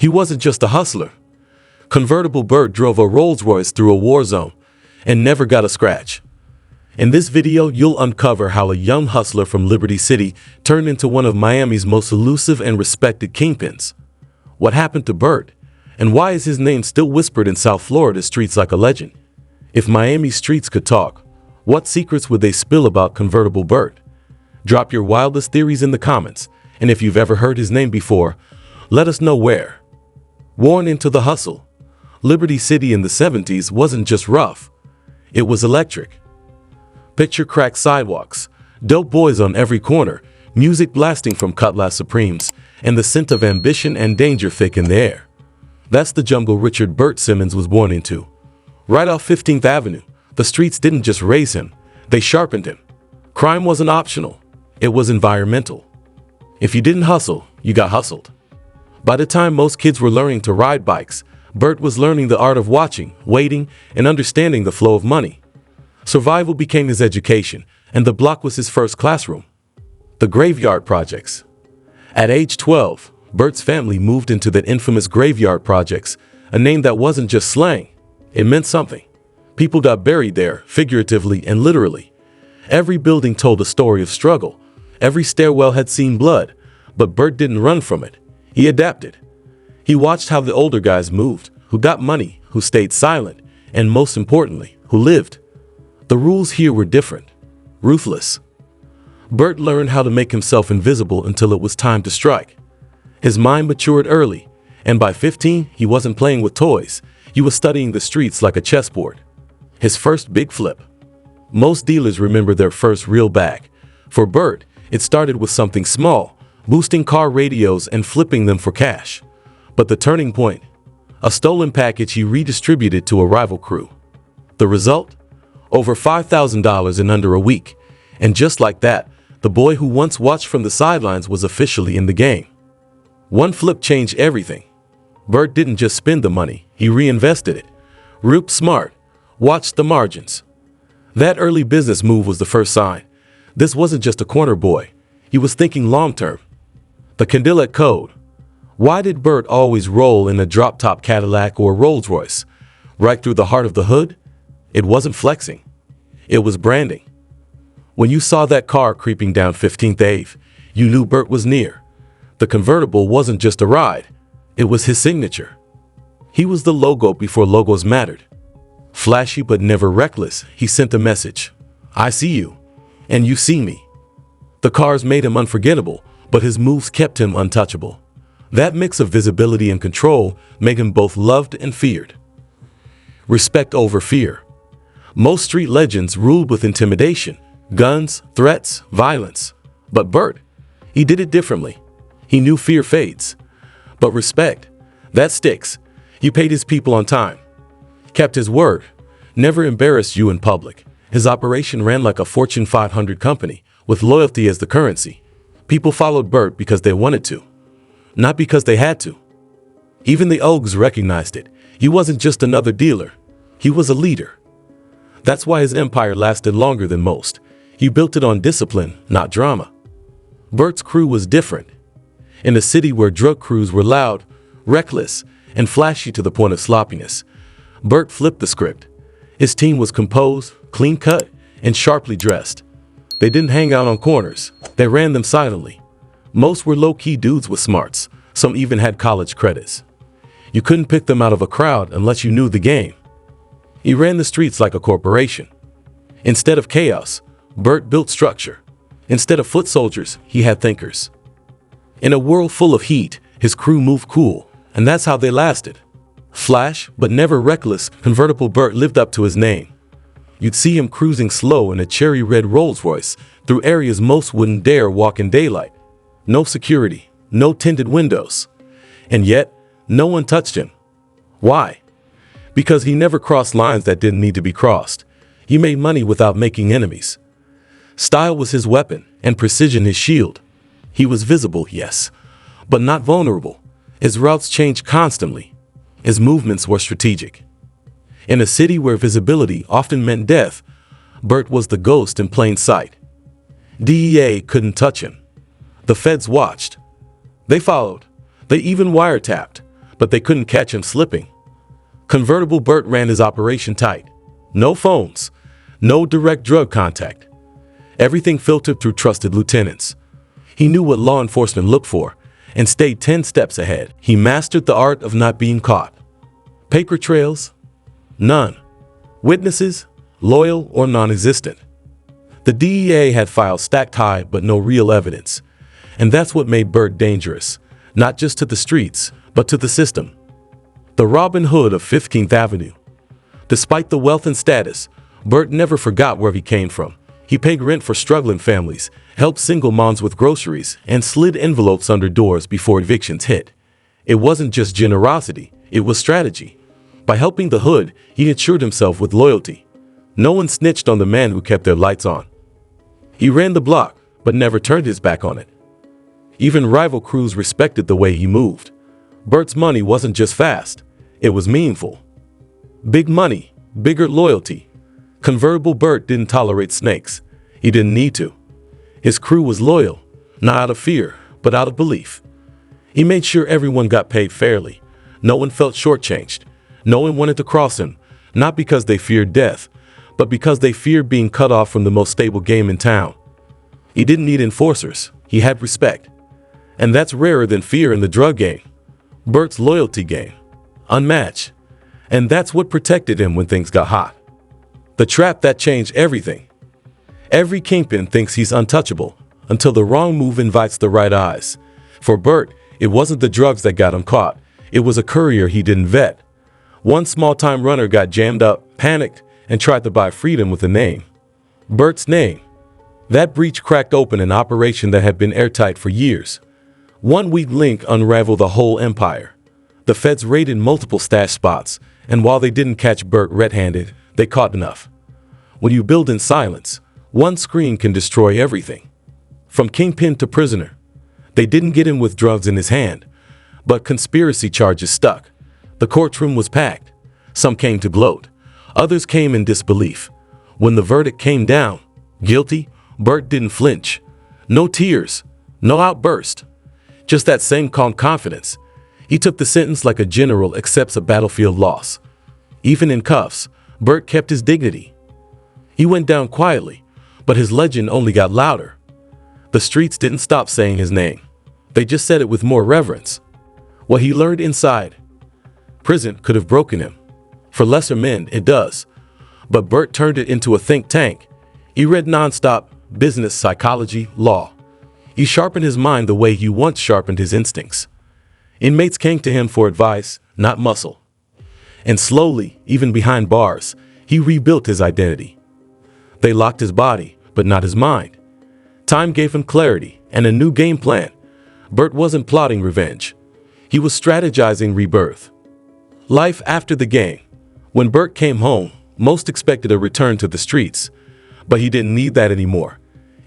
He wasn't just a hustler. Convertible Burt drove a Rolls Royce through a war zone and never got a scratch. In this video, you'll uncover how a young hustler from Liberty City turned into one of Miami's most elusive and respected kingpins. What happened to Burt, and why is his name still whispered in South Florida streets like a legend? If Miami streets could talk, what secrets would they spill about Convertible Burt? Drop your wildest theories in the comments, and if you've ever heard his name before, let us know where. Born into the hustle, Liberty City in the 70s wasn't just rough, it was electric. Picture cracked sidewalks, dope boys on every corner, music blasting from Cutlass Supremes, and the scent of ambition and danger thick in the air. That's the jungle Richard Burt Simmons was born into. Right off 15th Avenue, the streets didn't just raise him, they sharpened him. Crime wasn't optional, it was environmental. If you didn't hustle, you got hustled. By the time most kids were learning to ride bikes, Burt was learning the art of watching, waiting, and understanding the flow of money. Survival became his education, and the block was his first classroom. The Graveyard Projects. At age 12, Burt's family moved into the infamous Graveyard Projects, a name that wasn't just slang, it meant something. People got buried there, figuratively and literally. Every building told a story of struggle. Every stairwell had seen blood, but Burt didn't run from it. He adapted. He watched how the older guys moved, who got money, who stayed silent, and most importantly, who lived. The rules here were different, ruthless. Burt learned how to make himself invisible until it was time to strike. His mind matured early, and by 15, he wasn't playing with toys. He was studying the streets like a chessboard. His first big flip. Most dealers remember their first real bag. For Burt, it started with something small, boosting car radios and flipping them for cash. But the turning point, a stolen package he redistributed to a rival crew. The result? Over $5,000 in under a week. And just like that, the boy who once watched from the sidelines was officially in the game. One flip changed everything. Burt didn't just spend the money, he reinvested it. Reaped smart, watched the margins. That early business move was the first sign. This wasn't just a corner boy, he was thinking long-term. The Cadillac Code. Why did Burt always roll in a drop-top Cadillac or Rolls Royce? Right through the heart of the hood? It wasn't flexing. It was branding. When you saw that car creeping down 15th Ave, you knew Burt was near. The convertible wasn't just a ride, it was his signature. He was the logo before logos mattered. Flashy but never reckless, he sent a message. I see you, and you see me. The cars made him unforgettable, but his moves kept him untouchable. That mix of visibility and control made him both loved and feared. Respect over fear. Most street legends ruled with intimidation, guns, threats, violence. But Burt, he did it differently. He knew fear fades. But respect, that sticks. He paid his people on time. Kept his word. Never embarrassed you in public. His operation ran like a Fortune 500 company, with loyalty as the currency. People followed Burt because they wanted to, not because they had to. Even the Ogs recognized it. He wasn't just another dealer. He was a leader. That's why his empire lasted longer than most. He built it on discipline, not drama. Burt's crew was different. In a city where drug crews were loud, reckless, and flashy to the point of sloppiness, Burt flipped the script. His team was composed, clean-cut, and sharply dressed. They didn't hang out on corners. They ran them silently. Most were low-key dudes with smarts. Some even had college credits. You couldn't pick them out of a crowd unless you knew the game. He ran the streets like a corporation. Instead of chaos, Burt built structure. Instead of foot soldiers, he had thinkers. In a world full of heat, his crew moved cool, and that's how they lasted. Flash, but never reckless, Convertible Burt lived up to his name. You'd see him cruising slow in a cherry red Rolls Royce through areas most wouldn't dare walk in daylight. No security, no tinted windows. And yet, no one touched him. Why? Because he never crossed lines that didn't need to be crossed. He made money without making enemies. Style was his weapon, and precision his shield. He was visible, yes, but not vulnerable. His routes changed constantly. His movements were strategic. In a city where visibility often meant death, Burt was the ghost in plain sight. DEA couldn't touch him. The feds watched. They followed. They even wiretapped. but they couldn't catch him slipping. Convertible Burt ran his operation tight. No phones, no direct drug contact. Everything filtered through trusted lieutenants. He knew what law enforcement looked for and stayed 10 steps ahead. He mastered the art of not being caught. Paper trails? None. Witnesses? Loyal or non-existent. The DEA had files stacked high but no real evidence. And that's what made Burt dangerous, not just to the streets, but to the system. The Robin Hood of 15th Avenue. Despite the wealth and status, Burt never forgot where he came from. He paid rent for struggling families, helped single moms with groceries, and slid envelopes under doors before evictions hit. It wasn't just generosity, it was strategy. By helping the hood, he ensured himself with loyalty. No one snitched on the man who kept their lights on. He ran the block, but never turned his back on it. Even rival crews respected the way he moved. Burt's money wasn't just fast, it was meaningful. Big money, bigger loyalty. Convertible Burt didn't tolerate snakes. He didn't need to. His crew was loyal, not out of fear, but out of belief. He made sure everyone got paid fairly. No one felt shortchanged. No one wanted to cross him, not because they feared death, but because they feared being cut off from the most stable game in town. He didn't need enforcers. He had respect. And that's rarer than fear in the drug game. Burt's loyalty game. Unmatched. And that's what protected him when things got hot. The trap that changed everything. Every kingpin thinks he's untouchable until the wrong move invites the right eyes. For Burt, it wasn't the drugs that got him caught. It was a courier he didn't vet. One small-time runner got jammed up, panicked, and tried to buy freedom with a name. Burt's name. That breach cracked open an operation that had been airtight for years. One weak link unraveled the whole empire. The feds raided multiple stash spots, and while they didn't catch Burt red-handed, they caught enough. When you build in silence, one screen can destroy everything. From kingpin to prisoner. They didn't get him with drugs in his hand, but conspiracy charges stuck. The courtroom was packed. Some came to gloat. Others came in disbelief. When the verdict came down, guilty, Burt didn't flinch. No tears, no outburst. Just that same calm confidence. He took the sentence like a general accepts a battlefield loss. Even in cuffs, Burt kept his dignity. He went down quietly, but his legend only got louder. The streets didn't stop saying his name. They just said it with more reverence. What he learned inside prison could have broken him. For lesser men, it does. But Burt turned it into a think tank. He read nonstop, business, psychology, law. He sharpened his mind the way he once sharpened his instincts. Inmates came to him for advice, not muscle. And slowly, even behind bars, he rebuilt his identity. They locked his body, but not his mind. Time gave him clarity and a new game plan. Burt wasn't plotting revenge. He was strategizing rebirth. Life after the game. When Burt came home, most expected a return to the streets, but he didn't need that anymore.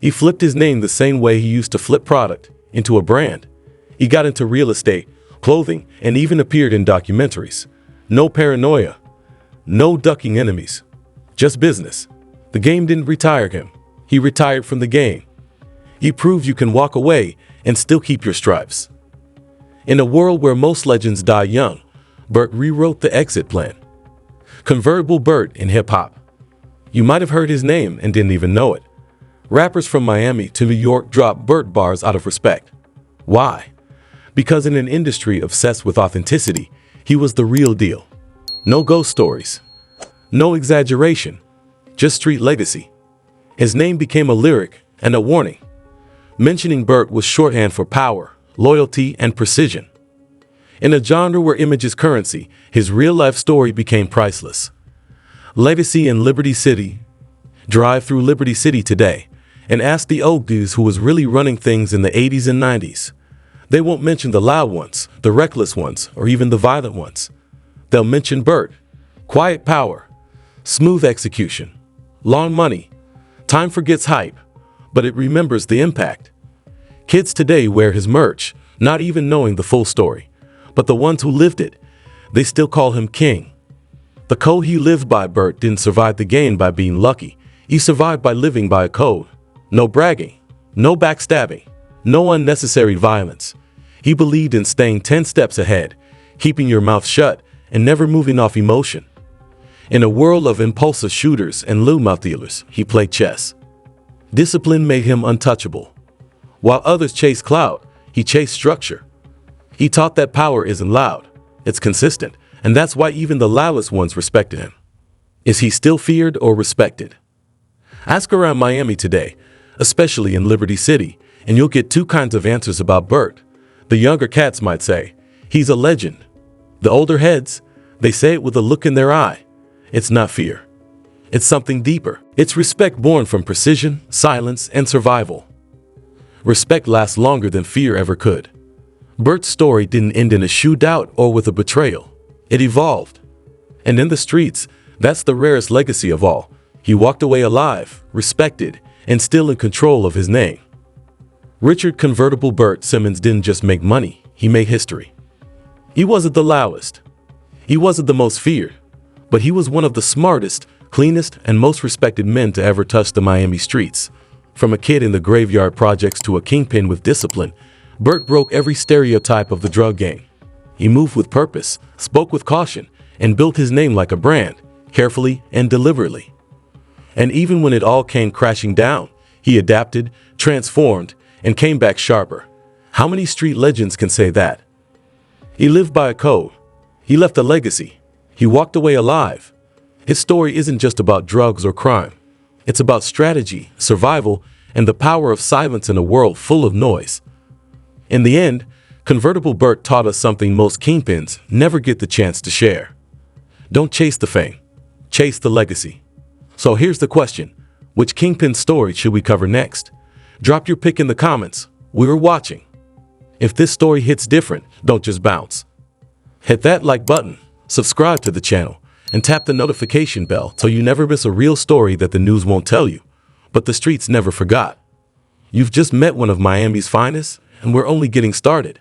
He flipped his name the same way he used to flip product, into a brand. He got into real estate, clothing, and even appeared in documentaries. No paranoia, no ducking enemies, just business. The game didn't retire him. He retired from the game. He proved you can walk away and still keep your stripes. In a world where most legends die young, Burt rewrote the exit plan. Convertible Burt in hip-hop. You might have heard his name and didn't even know it. Rappers from Miami to New York dropped Burt bars out of respect. Why? Because in an industry obsessed with authenticity, he was the real deal. No ghost stories. No exaggeration. Just street legacy. His name became a lyric and a warning. Mentioning Burt was shorthand for power, loyalty, and precision. In a genre where image is currency, his real-life story became priceless. Legacy in Liberty City. Drive through Liberty City today and ask the old dudes who was really running things in the 80s and 90s. They won't mention the loud ones, the reckless ones, or even the violent ones. They'll mention Burt. Quiet power, smooth execution, long money. Time forgets hype, but it remembers the impact. Kids today wear his merch, not even knowing the full story. But the ones who lived it, they still call him king. The code he lived by, Burt didn't survive the game by being lucky. He survived by living by a code. No bragging, no backstabbing, no unnecessary violence. He believed in staying 10 steps ahead, keeping your mouth shut and never moving off emotion. In a world of impulsive shooters and loudmouth dealers, he played chess. Discipline made him untouchable. While others chased clout, he chased structure. He taught that power isn't loud, it's consistent, and that's why even the loudest ones respected him. Is he still feared or respected? Ask around Miami today, especially in Liberty City, and you'll get two kinds of answers about Burt. The younger cats might say, he's a legend. The older heads, they say it with a look in their eye. It's not fear. It's something deeper. It's respect born from precision, silence, and survival. Respect lasts longer than fear ever could. Burt's story didn't end in a shootout or with a betrayal. It evolved. And in the streets, that's the rarest legacy of all. He walked away alive, respected, and still in control of his name. Richard Convertible Burt Simmons didn't just make money, he made history. He wasn't the loudest. He wasn't the most feared. But he was one of the smartest, cleanest, and most respected men to ever touch the Miami streets. From a kid in the graveyard projects to a kingpin with discipline, Burt broke every stereotype of the drug gang. He moved with purpose, spoke with caution, and built his name like a brand, carefully and deliberately. And even when it all came crashing down, he adapted, transformed, and came back sharper. How many street legends can say that? He lived by a code. He left a legacy. He walked away alive. His story isn't just about drugs or crime. It's about strategy, survival, and the power of silence in a world full of noise. In the end, Convertible Burt taught us something most kingpins never get the chance to share. Don't chase the fame, chase the legacy. So here's the question: which kingpin story should we cover next? Drop your pick in the comments. We're watching. If this story hits different, don't just bounce. Hit that like button, subscribe to the channel, and tap the notification bell so you never miss a real story that the news won't tell you, but the streets never forgot. You've just met one of Miami's finest, and we're only getting started.